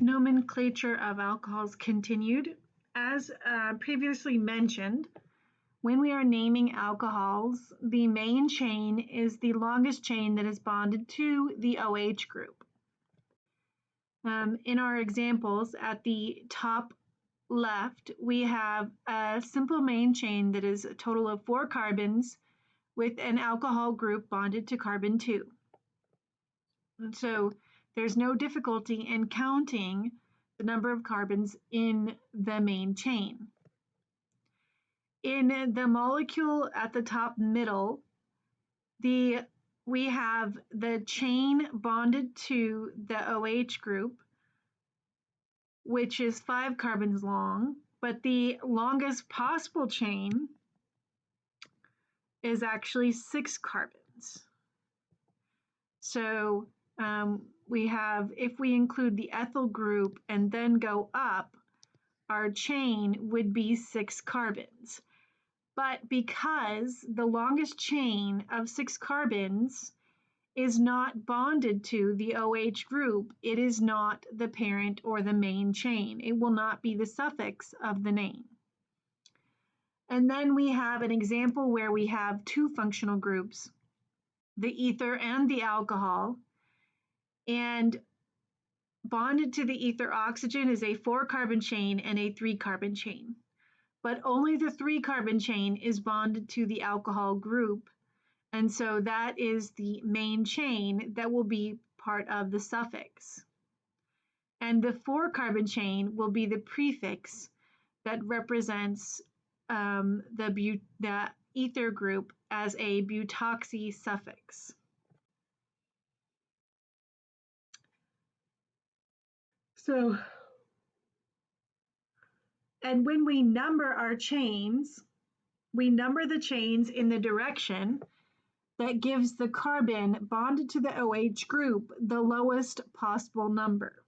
Nomenclature of alcohols continued. As previously mentioned, when we are naming alcohols, the main chain is the longest chain that is bonded to the OH group. In our examples, at the top left, we have a simple main chain that is a total of 4 carbons with an alcohol group bonded to carbon 2. And so there's no difficulty in counting the number of carbons in the main chain. In the molecule at the top middle, we have the chain bonded to the OH group, which is 5 carbons long, but the longest possible chain is actually 6 carbons. So we have, if we include the ethyl group and then go up, our chain would be 6 carbons. But because the longest chain of 6 carbons is not bonded to the OH group, it is not the parent or the main chain. It will not be the suffix of the name. And then we have an example where we have 2 functional groups, the ether and the alcohol, and bonded to the ether oxygen is a 4-carbon chain and a 3-carbon chain. But only the 3-carbon chain is bonded to the alcohol group, and so that is the main chain that will be part of the suffix. And the 4-carbon chain will be the prefix that represents the ether group as a butoxy suffix. So, and when we number our chains, we number the chains in the direction that gives the carbon bonded to the OH group the lowest possible number.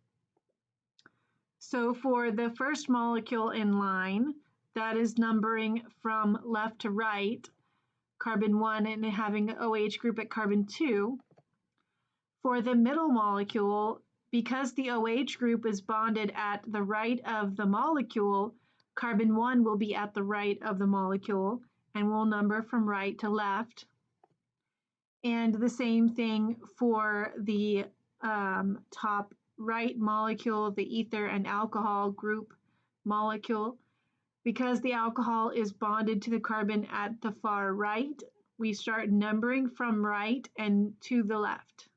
So for the first molecule in line, that is numbering from left to right, carbon 1 and having an OH group at carbon 2. For the middle molecule, because the OH group is bonded at the right of the molecule, carbon 1 will be at the right of the molecule and will number from right to left. And the same thing for the top right molecule, the ether and alcohol group molecule. Because the alcohol is bonded to the carbon at the far right, we start numbering from right and to the left,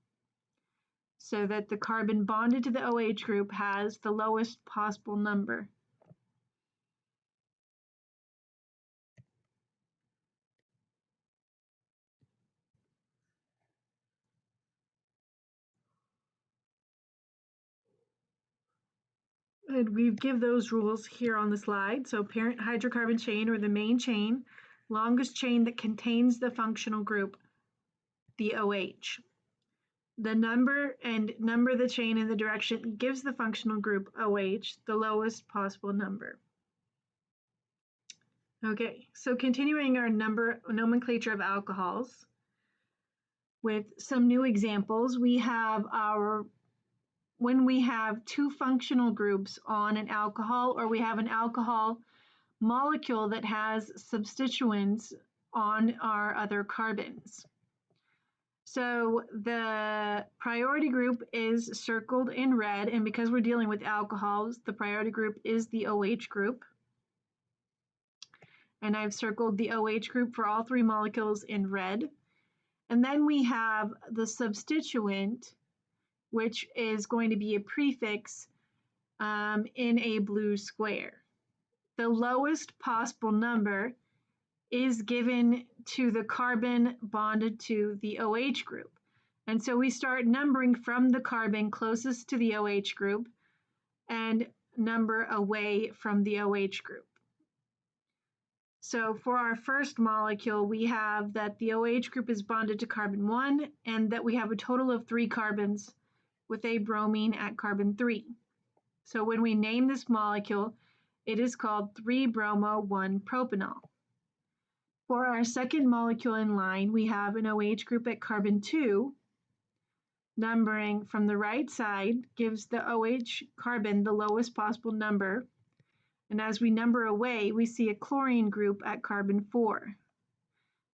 so that the carbon bonded to the OH group has the lowest possible number. And we give those rules here on the slide. So parent hydrocarbon chain, or the main chain, longest chain that contains the functional group, the OH. The number the chain in the direction gives the functional group OH the lowest possible number. Okay, so continuing our nomenclature of alcohols with some new examples, we have when we have 2 functional groups on an alcohol, or we have an alcohol molecule that has substituents on our other carbons. So the priority group is circled in red, and because we're dealing with alcohols, the priority group is the OH group. And I've circled the OH group for all 3 molecules in red. And then we have the substituent, which is going to be a prefix in a blue square. The lowest possible number is given to the carbon bonded to the OH group. And so we start numbering from the carbon closest to the OH group and number away from the OH group. So for our first molecule, we have that the OH group is bonded to carbon 1 and that we have a total of 3 carbons with a bromine at carbon 3. So when we name this molecule, it is called 3-bromo-1-propanol. For our second molecule in line, we have an OH group at carbon 2 numbering from the right side gives the OH carbon the lowest possible number. And as we number away, we see a chlorine group at carbon 4.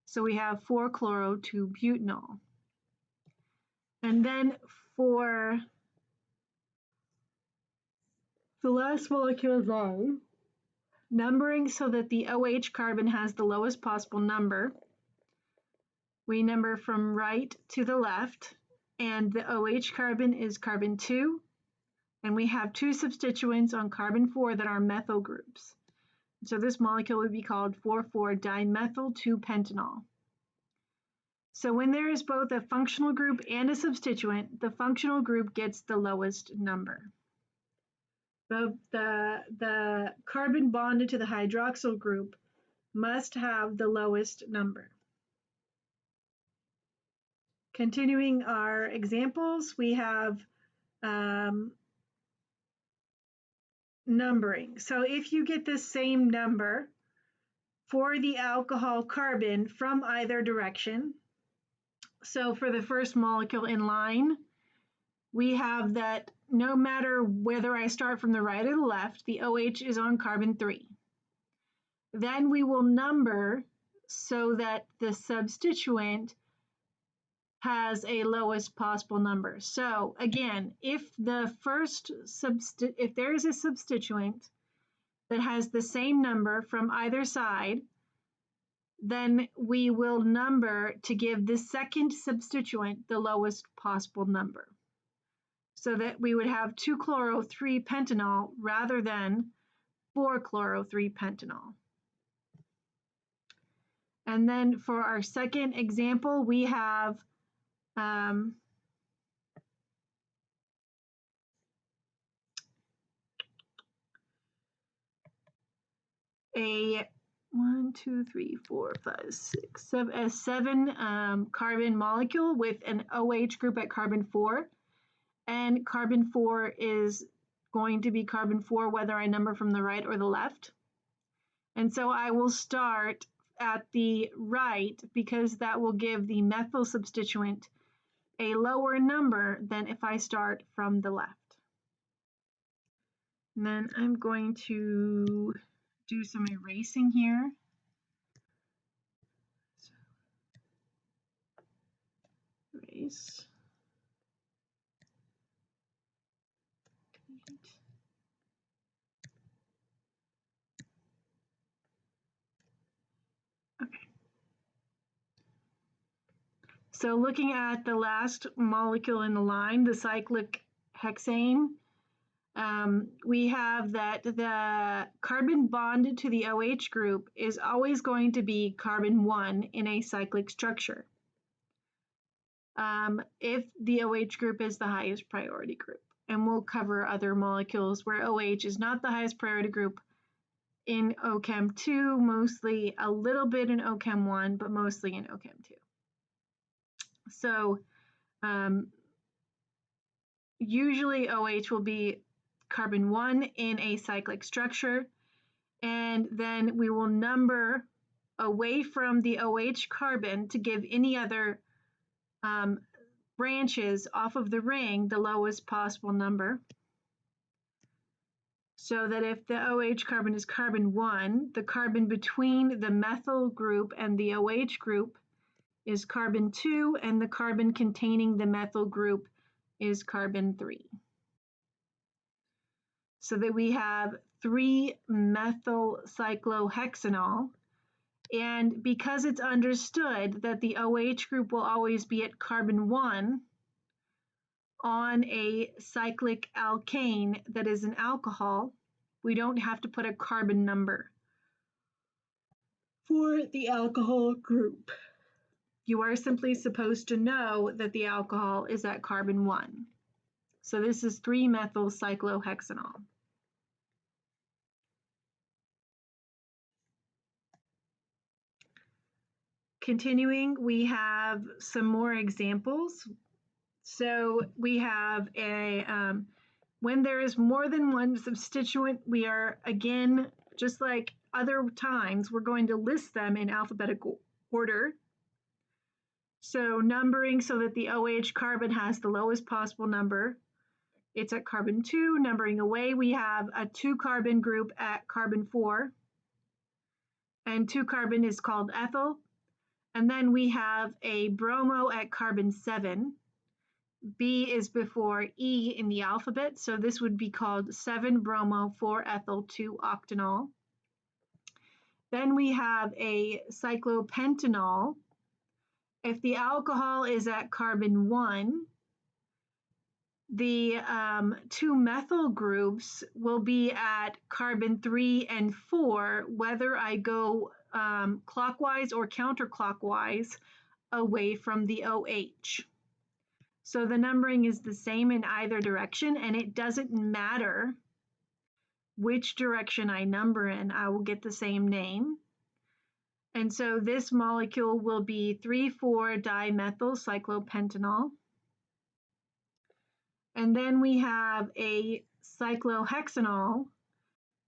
So we have 4-chloro-2-butanol. And then for the last molecule alone, numbering so that the OH carbon has the lowest possible number, we number from right to the left, and the OH carbon is carbon 2, and we have 2 substituents on carbon 4 that are methyl groups. So this molecule would be called 4,4-dimethyl-2-pentanol. So when there is both a functional group and a substituent, the functional group gets the lowest number. The carbon bonded to the hydroxyl group must have the lowest number. Continuing our examples, we have numbering. So if you get the same number for the alcohol carbon from either direction, so for the first molecule in line, we have that no matter whether I start from the right or the left, the OH is on carbon 3. Then we will number so that the substituent has a lowest possible number. So again, if there is a substituent that has the same number from either side, then we will number to give the second substituent the lowest possible number, so that we would have 2-chloro-3-pentanol rather than 4-chloro-3-pentanol. And then for our second example, we have a 7 carbon molecule with an OH group at carbon 4, and carbon 4 is going to be carbon 4 whether I number from the right or the left. And so I will start at the right because that will give the methyl substituent a lower number than if I start from the left. And then I'm going to do some erasing here. So, erase. Okay. So looking at the last molecule in the line, the cyclic hexane, we have that the carbon bonded to the OH group is always going to be carbon 1 in a cyclic structure, if the OH group is the highest priority group. And we'll cover other molecules where OH is not the highest priority group in OChem 2, mostly a little bit in OChem 1, but mostly in OChem 2. So usually OH will be carbon 1 in a cyclic structure, and then we will number away from the OH carbon to give any other branches off of the ring the lowest possible number. So that if the OH carbon is carbon 1, the carbon between the methyl group and the OH group is carbon 2, and the carbon containing the methyl group is carbon 3. So that we have 3-methyl cyclohexanol. And because it's understood that the OH group will always be at carbon 1 on a cyclic alkane that is an alcohol, we don't have to put a carbon number for the alcohol group. You are simply supposed to know that the alcohol is at carbon 1. So this is 3-methyl cyclohexanol. Continuing, we have some more examples. So we have a, when there is more than one substituent, we are, again, just like other times, we're going to list them in alphabetical order. So numbering so that the OH carbon has the lowest possible number. It's at carbon 2. Numbering away, we have a 2 carbon group at carbon 4. And 2 carbon is called ethyl. And then we have a bromo at carbon 7. B is before E in the alphabet, so this would be called 7-bromo 4-ethyl 2-octanol. Then we have a cyclopentanol. If the alcohol is at carbon 1, the 2 methyl groups will be at carbon 3 and 4, whether I go clockwise or counterclockwise away from the OH. So the numbering is the same in either direction, and it doesn't matter which direction I number in, I will get the same name. And so this molecule will be 3,4-dimethyl cyclopentanol. And then we have a cyclohexanol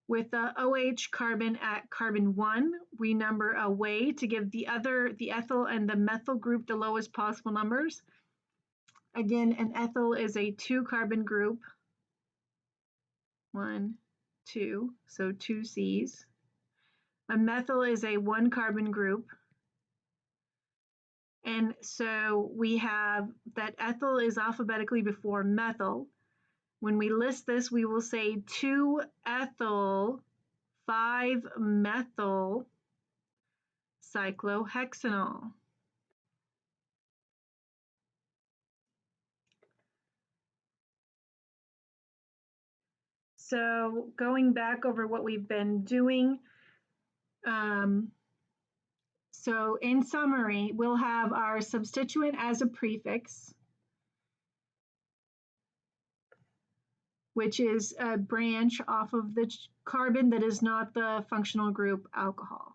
with the OH carbon at carbon 1. We number away to give the ethyl and the methyl group the lowest possible numbers. Again, an ethyl is a 2 carbon group. 1, 2, so 2 C's. A methyl is a 1 carbon group. And so we have that ethyl is alphabetically before methyl. When we list this, we will say 2-ethyl 5-methyl cyclohexanol. So going back over what we've been doing, so in summary, we'll have our substituent as a prefix, which is a branch off of the carbon that is not the functional group alcohol.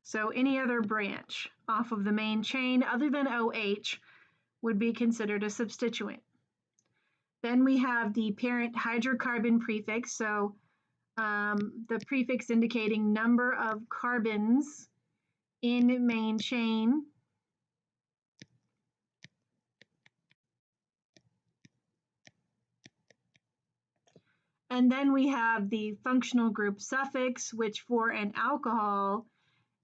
So any other branch off of the main chain other than OH would be considered a substituent. Then we have the parent hydrocarbon prefix, so the prefix indicating number of carbons in main chain. And then we have the functional group suffix, which for an alcohol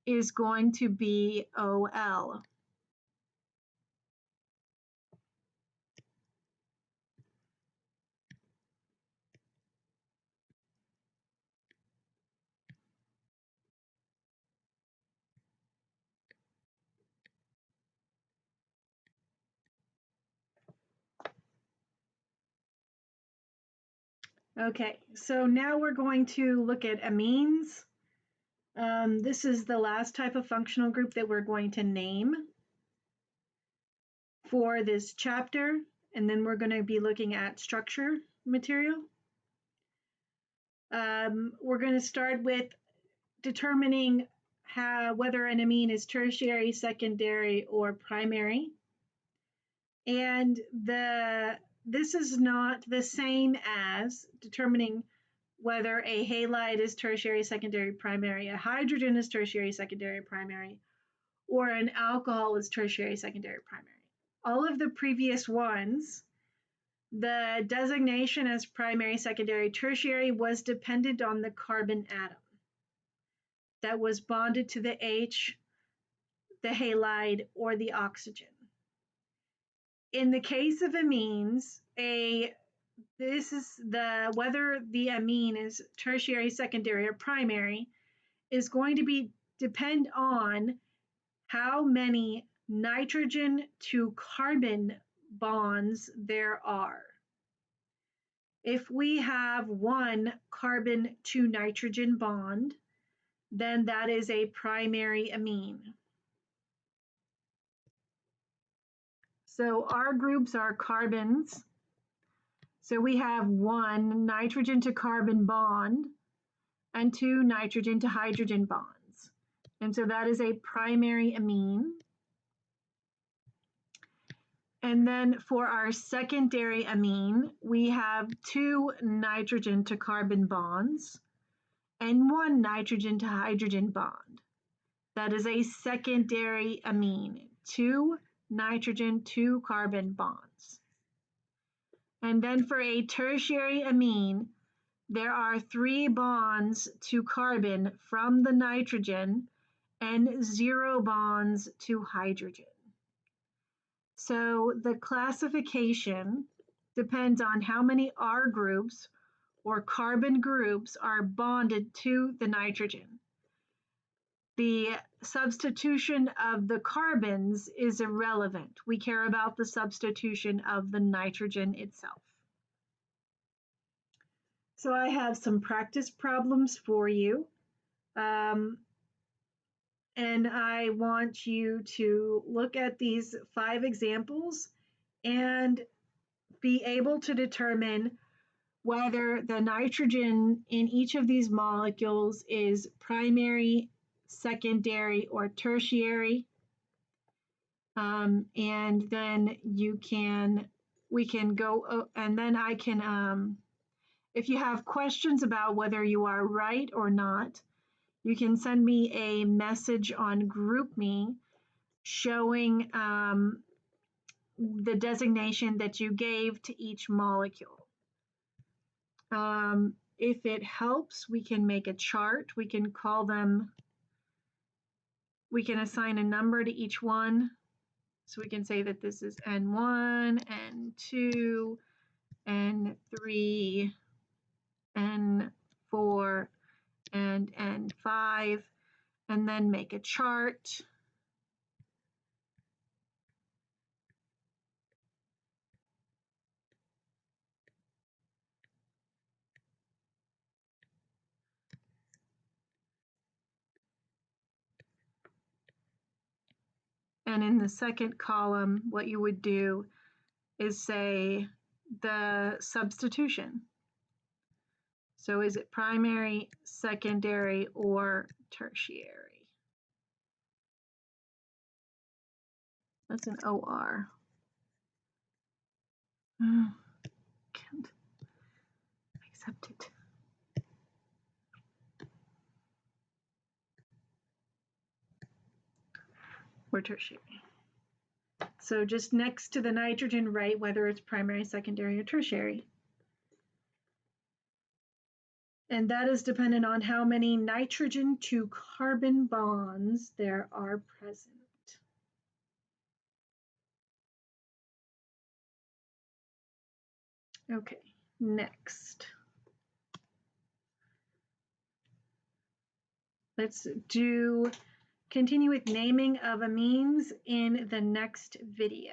is going to be OL. Okay, so now we're going to look at amines. This is the last type of functional group that we're going to name for this chapter, and then we're going to be looking at structure material. We're going to start with determining whether an amine is tertiary, secondary, or primary. And this is not the same as determining whether a halide is tertiary, secondary, primary, a hydrogen is tertiary, secondary, primary, or an alcohol is tertiary, secondary, primary. All of the previous ones, the designation as primary, secondary, tertiary was dependent on the carbon atom that was bonded to the H, the halide, or the oxygen. In the case of amines, whether the amine is tertiary, secondary, or primary is going to depend on how many nitrogen to carbon bonds there are. If we have 1 carbon to nitrogen bond, then that is a primary amine. So our groups are carbons. So we have 1 nitrogen to carbon bond and 2 nitrogen to hydrogen bonds. And so that is a primary amine. And then for our secondary amine, we have 2 nitrogen to carbon bonds and 1 nitrogen to hydrogen bond. That is a secondary amine, 2 nitrogen, 2 carbon bonds. And then for a tertiary amine, there are 3 bonds to carbon from the nitrogen and 0 bonds to hydrogen. So the classification depends on how many R groups or carbon groups are bonded to the nitrogen. The substitution of the carbons is irrelevant. We care about the substitution of the nitrogen itself. So I have some practice problems for you. And I want you to look at these 5 examples and be able to determine whether the nitrogen in each of these molecules is primary, secondary, or tertiary. And then we can go, and then I can, if you have questions about whether you are right or not, you can send me a message on GroupMe showing the designation that you gave to each molecule. If it helps, we can make a chart. We can call them, we can assign a number to each one. So we can say that this is N1, N2, N3, N4, and N5, and then make a chart. And in the second column, what you would do is say the substitution. So is it primary, secondary, or tertiary? That's an OR. Can't accept it. Or tertiary. So just next to the nitrogen, write whether it's primary, secondary, or tertiary. And that is dependent on how many nitrogen to carbon bonds there are present. Okay, next. Let's continue with naming of amines in the next video.